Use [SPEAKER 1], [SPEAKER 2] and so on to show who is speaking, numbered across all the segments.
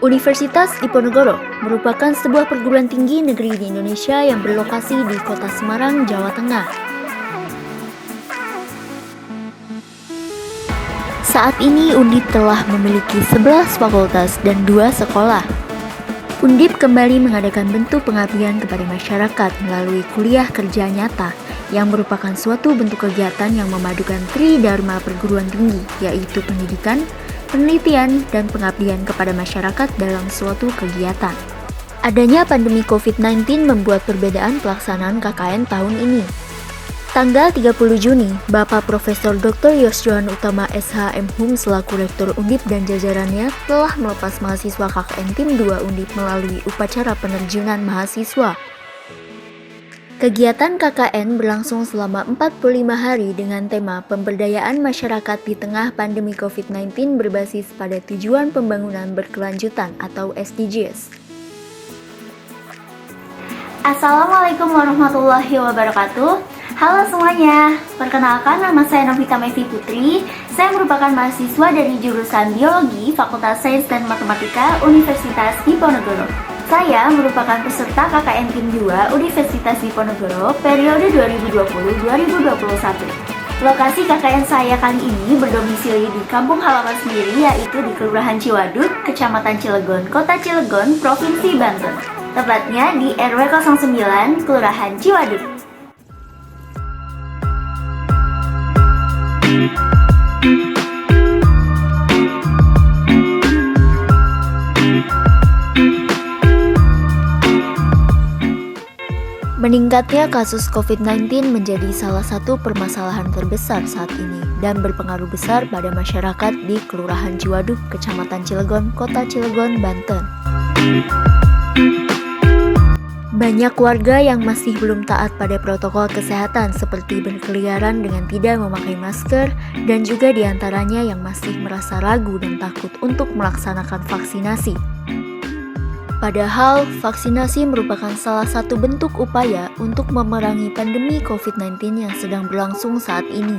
[SPEAKER 1] Universitas Diponegoro merupakan sebuah perguruan tinggi negeri di Indonesia yang berlokasi di Kota Semarang, Jawa Tengah. Saat ini Undip telah memiliki 11 fakultas dan 2 sekolah. Undip kembali mengadakan bentuk pengabdian kepada masyarakat melalui kuliah kerja nyata yang merupakan suatu bentuk kegiatan yang memadukan tridharma perguruan tinggi, yaitu pendidikan, penelitian, dan pengabdian kepada masyarakat dalam suatu kegiatan. Adanya pandemi COVID-19 membuat perbedaan pelaksanaan KKN tahun ini. Tanggal 30 Juni, Bapak Profesor Dr. Yosjohan Utama SH.M. Hum selaku Rektor Undip dan jajarannya telah melepas mahasiswa KKN Tim 2 Undip melalui upacara penerjunan mahasiswa. Kegiatan KKN berlangsung selama 45 hari dengan tema Pemberdayaan Masyarakat di Tengah Pandemi COVID-19 berbasis pada Tujuan Pembangunan Berkelanjutan atau SDGs. Assalamualaikum warahmatullahi wabarakatuh. Halo semuanya, perkenalkan nama saya Novita Mevi Putri. Saya merupakan mahasiswa dari jurusan Biologi Fakultas Sains dan Matematika Universitas Diponegoro. Saya merupakan peserta KKN Tim 2 Universitas Diponegoro periode 2020-2021. Lokasi KKN saya kali ini berdomisili di kampung halaman sendiri, yaitu di Kelurahan Ciwaduk, Kecamatan Cilegon, Kota Cilegon, Provinsi Banten. Tepatnya di RW 09, Kelurahan Ciwaduk. Meningkatnya kasus COVID-19 menjadi salah satu permasalahan terbesar saat ini dan berpengaruh besar pada masyarakat di Kelurahan Ciwaduk, Kecamatan Cilegon, Kota Cilegon, Banten. Banyak warga yang masih belum taat pada protokol kesehatan seperti berkeliaran dengan tidak memakai masker dan juga diantaranya yang masih merasa ragu dan takut untuk melaksanakan vaksinasi. Padahal, vaksinasi merupakan salah satu bentuk upaya untuk memerangi pandemi COVID-19 yang sedang berlangsung saat ini.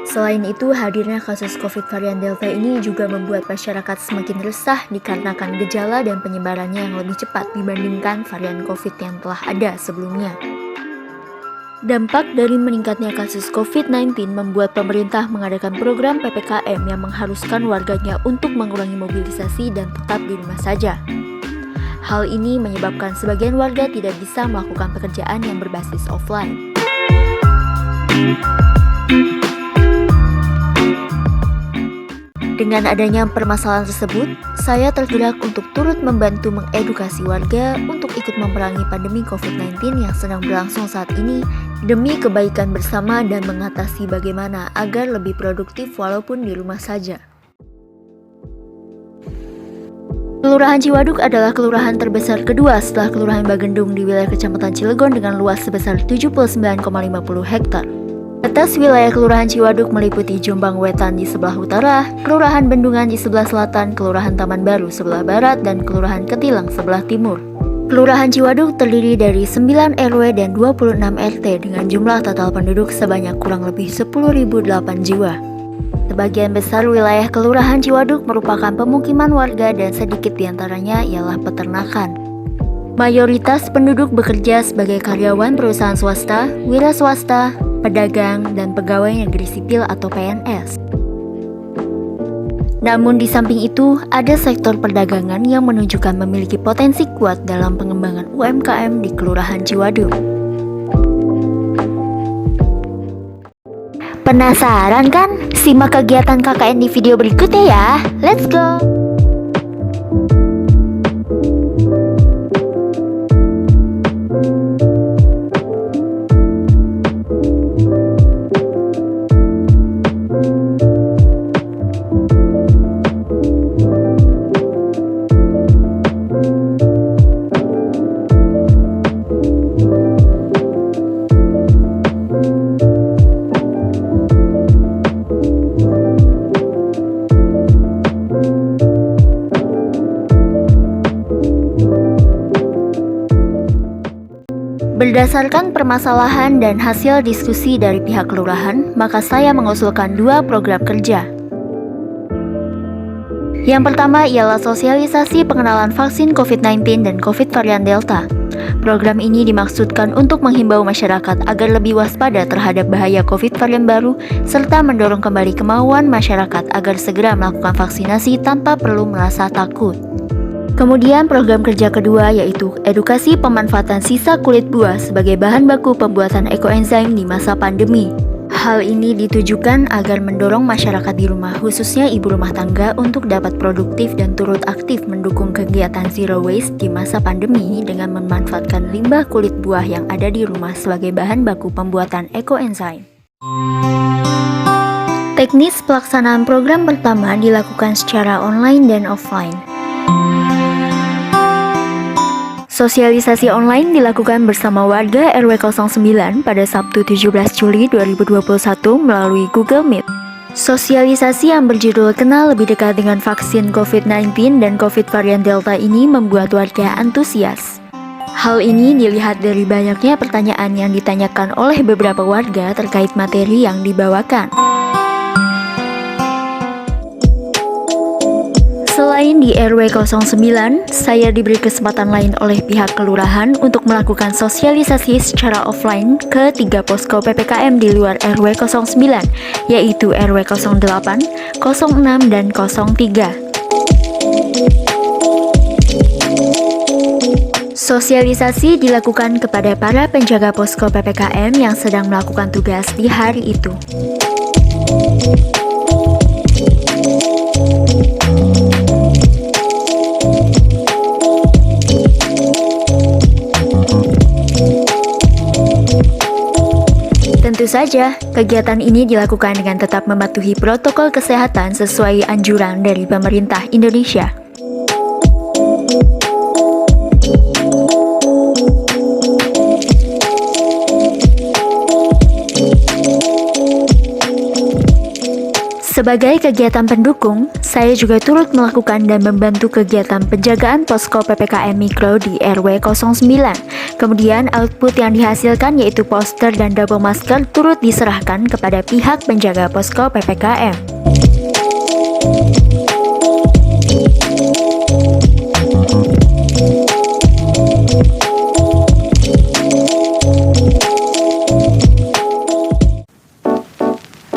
[SPEAKER 1] Selain itu, hadirnya kasus COVID varian Delta ini juga membuat masyarakat semakin resah dikarenakan gejala dan penyebarannya yang lebih cepat dibandingkan varian COVID yang telah ada sebelumnya. Dampak dari meningkatnya kasus COVID-19 membuat pemerintah mengadakan program PPKM yang mengharuskan warganya untuk mengurangi mobilisasi dan tetap di rumah saja. Hal ini menyebabkan sebagian warga tidak bisa melakukan pekerjaan yang berbasis offline. Dengan adanya permasalahan tersebut, saya tergerak untuk turut membantu mengedukasi warga untuk ikut memerangi pandemi COVID-19 yang sedang berlangsung saat ini demi kebaikan bersama dan mengatasi bagaimana agar lebih produktif walaupun di rumah saja. Kelurahan Ciwaduk adalah kelurahan terbesar kedua setelah Kelurahan Bagendung di wilayah Kecamatan Cilegon dengan luas sebesar 79,50 hektar. Batas wilayah Kelurahan Ciwaduk meliputi Jombang Wetan di sebelah utara, Kelurahan Bendungan di sebelah selatan, Kelurahan Taman Baru sebelah barat, dan Kelurahan Ketilang sebelah timur. Kelurahan Ciwaduk terdiri dari 9 RW dan 26 RT dengan jumlah total penduduk sebanyak kurang lebih 10.008 jiwa. Sebagian besar wilayah Kelurahan Ciwaduk merupakan pemukiman warga dan sedikit diantaranya ialah peternakan. Mayoritas penduduk bekerja sebagai karyawan perusahaan swasta, wira swasta, pedagang, dan pegawai negeri sipil atau PNS. Namun di samping itu, ada sektor perdagangan yang menunjukkan memiliki potensi kuat dalam pengembangan UMKM di Kelurahan Ciwaduk. Penasaran kan? Simak kegiatan KKN di video berikutnya ya. Let's go! Berdasarkan permasalahan dan hasil diskusi dari pihak kelurahan, maka saya mengusulkan 2 program kerja. Yang pertama ialah sosialisasi pengenalan vaksin COVID-19 dan COVID varian Delta. Program ini dimaksudkan untuk menghimbau masyarakat agar lebih waspada terhadap bahaya COVID varian baru, serta mendorong kembali kemauan masyarakat agar segera melakukan vaksinasi tanpa perlu merasa takut. Kemudian program kerja kedua yaitu edukasi pemanfaatan sisa kulit buah sebagai bahan baku pembuatan ekoenzim di masa pandemi. Hal ini ditujukan agar mendorong masyarakat di rumah, khususnya ibu rumah tangga, untuk dapat produktif dan turut aktif mendukung kegiatan zero waste di masa pandemi dengan memanfaatkan limbah kulit buah yang ada di rumah sebagai bahan baku pembuatan ekoenzim. Teknis pelaksanaan program pertama dilakukan secara online dan offline. Sosialisasi online dilakukan bersama warga RW 09 pada Sabtu 17 Juli 2021 melalui Google Meet. Sosialisasi yang berjudul Kenal Lebih Dekat dengan Vaksin COVID-19 dan COVID varian Delta ini membuat warga antusias. Hal ini dilihat dari banyaknya pertanyaan yang ditanyakan oleh beberapa warga terkait materi yang dibawakan. Selain di RW 09, saya diberi kesempatan lain oleh pihak kelurahan untuk melakukan sosialisasi secara offline ke 3 posko PPKM di luar RW 09, yaitu RW 08, 06, dan 03. Sosialisasi dilakukan kepada para penjaga posko PPKM yang sedang melakukan tugas di hari itu. Tentu saja, kegiatan ini dilakukan dengan tetap mematuhi protokol kesehatan sesuai anjuran dari pemerintah Indonesia. Sebagai kegiatan pendukung, saya juga turut melakukan dan membantu kegiatan penjagaan posko PPKM Mikro di RW 09. Kemudian output yang dihasilkan yaitu poster dan double masker turut diserahkan kepada pihak penjaga posko PPKM.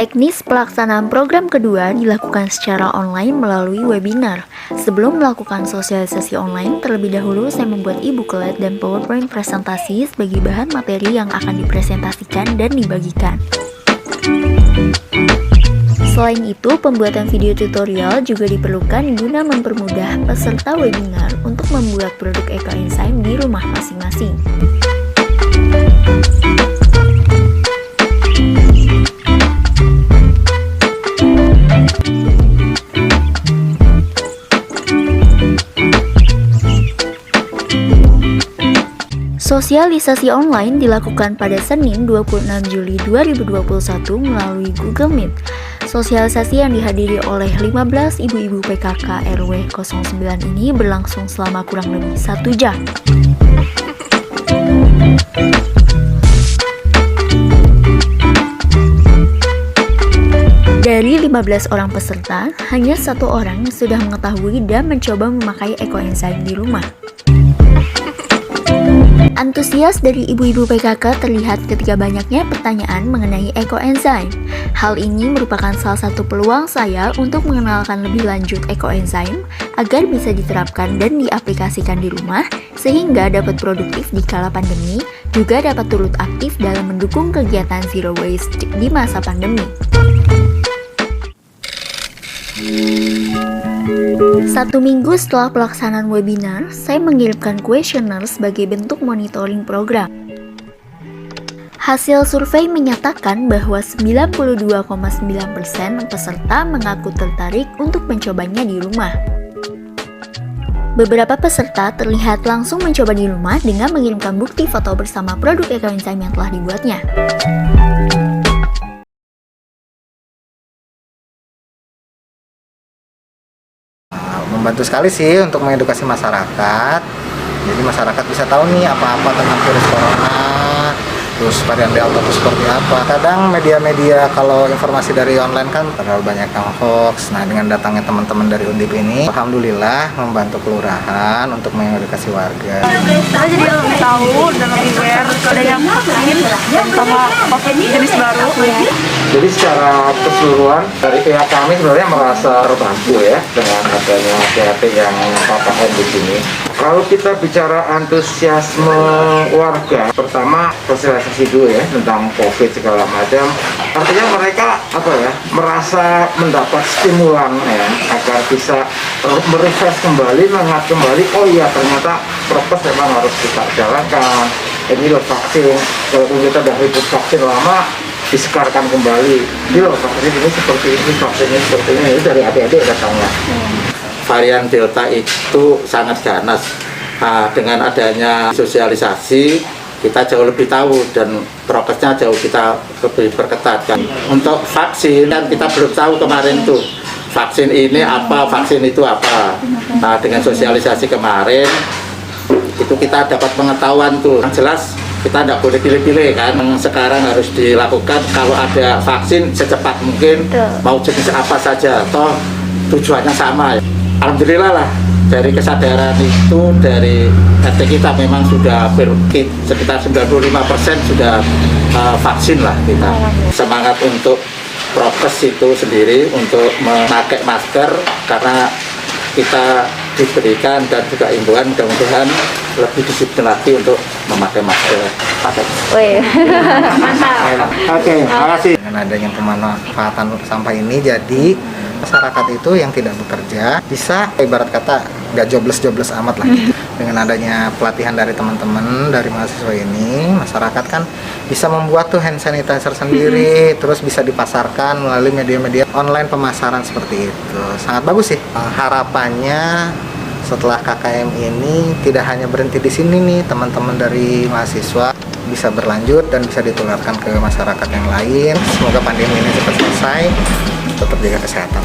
[SPEAKER 1] Teknis pelaksanaan program kedua dilakukan secara online melalui webinar. Sebelum melakukan sosialisasi online, terlebih dahulu saya membuat e-booklet dan PowerPoint presentasi sebagai bahan materi yang akan dipresentasikan dan dibagikan. Selain itu, pembuatan video tutorial juga diperlukan guna mempermudah peserta webinar untuk membuat produk ekoenzim di rumah masing-masing. Sosialisasi online dilakukan pada Senin 26 Juli 2021 melalui Google Meet. Sosialisasi yang dihadiri oleh 15 ibu-ibu PKK RW 09 ini berlangsung selama kurang lebih 1 jam. Dari 15 orang peserta, hanya 1 orang yang sudah mengetahui dan mencoba memakai ekoenzim di rumah. Antusias dari ibu-ibu PKK terlihat ketika banyaknya pertanyaan mengenai ekoenzim. Hal ini merupakan salah satu peluang saya untuk mengenalkan lebih lanjut ekoenzim agar bisa diterapkan dan diaplikasikan di rumah sehingga dapat produktif di kala pandemi, juga dapat turut aktif dalam mendukung kegiatan zero waste di masa pandemi. 1 minggu setelah pelaksanaan webinar, saya mengirimkan kuesioner sebagai bentuk monitoring program. Hasil survei menyatakan bahwa 92,9% peserta mengaku tertarik untuk mencobanya di rumah. Beberapa peserta terlihat langsung mencoba di rumah dengan mengirimkan bukti foto bersama produk ekoenzim yang telah dibuatnya.
[SPEAKER 2] Membantu sekali sih untuk mengedukasi masyarakat. Jadi masyarakat bisa tahu nih apa-apa tentang virus corona, terus varian Delta itu seperti apa. Kadang media-media kalau informasi dari online kan terlalu banyak yang hoax. Nah, dengan datangnya teman-teman dari Undip ini, alhamdulillah membantu kelurahan untuk mengedukasi warga.
[SPEAKER 3] Kita jadi lebih tahu dan lebih aware adanya vaksin sama COVID jenis baru.
[SPEAKER 4] Jadi secara keseluruhan dari pihak kami sebenarnya merasa terbantu ya dengan adanya PHP yang PPKM di sini. Kalau kita bicara antusiasme warga, pertama sosialisasi dulu ya tentang COVID segala macam. Artinya mereka merasa mendapat stimulan ya agar bisa merefresh kembali, mengingat kembali, oh iya ternyata prokes memang harus kita jalankan. Ini loh vaksin, walaupun kita udah ribut vaksin lama, disekarkan kembali. Ini loh vaksin ini seperti ini, vaksin ini seperti ini, itu dari adik-adik datangnya. Varian Delta itu sangat ganas. Nah, dengan adanya sosialisasi, kita jauh lebih tahu dan prokesnya jauh kita lebih perketat kan. Untuk vaksin kan kita belum tahu kemarin tuh vaksin ini apa, vaksin itu apa. Nah, dengan sosialisasi kemarin itu kita dapat pengetahuan tuh. Yang jelas kita tidak boleh pilih-pilih kan. Sekarang harus dilakukan kalau ada vaksin secepat mungkin, mau jenis apa saja, toh tujuannya sama. Alhamdulillah lah, dari kesadaran itu dari RT kita memang sudah sekitar 95% sudah vaksin lah kita. Semangat untuk prokes itu sendiri untuk memakai masker karena kita diberikan dan juga imbauan mudah-mudahan lebih disiplin lagi untuk memakai masker.
[SPEAKER 3] Mantap.
[SPEAKER 4] Oke, makasih.
[SPEAKER 2] Dengan adanya pemanfaatan sampah ini, jadi masyarakat itu yang tidak bekerja bisa ibarat kata nggak jobless amat lah gitu. Dengan adanya pelatihan dari teman-teman dari mahasiswa ini, masyarakat kan bisa membuat tuh hand sanitizer sendiri, terus bisa dipasarkan melalui media-media online pemasaran seperti itu. Sangat bagus sih. Harapannya setelah KKM ini tidak hanya berhenti di sini nih, teman-teman dari mahasiswa bisa berlanjut dan bisa ditularkan ke masyarakat yang lain. Semoga pandemi ini cepat selesai. Tetap jaga kesehatan.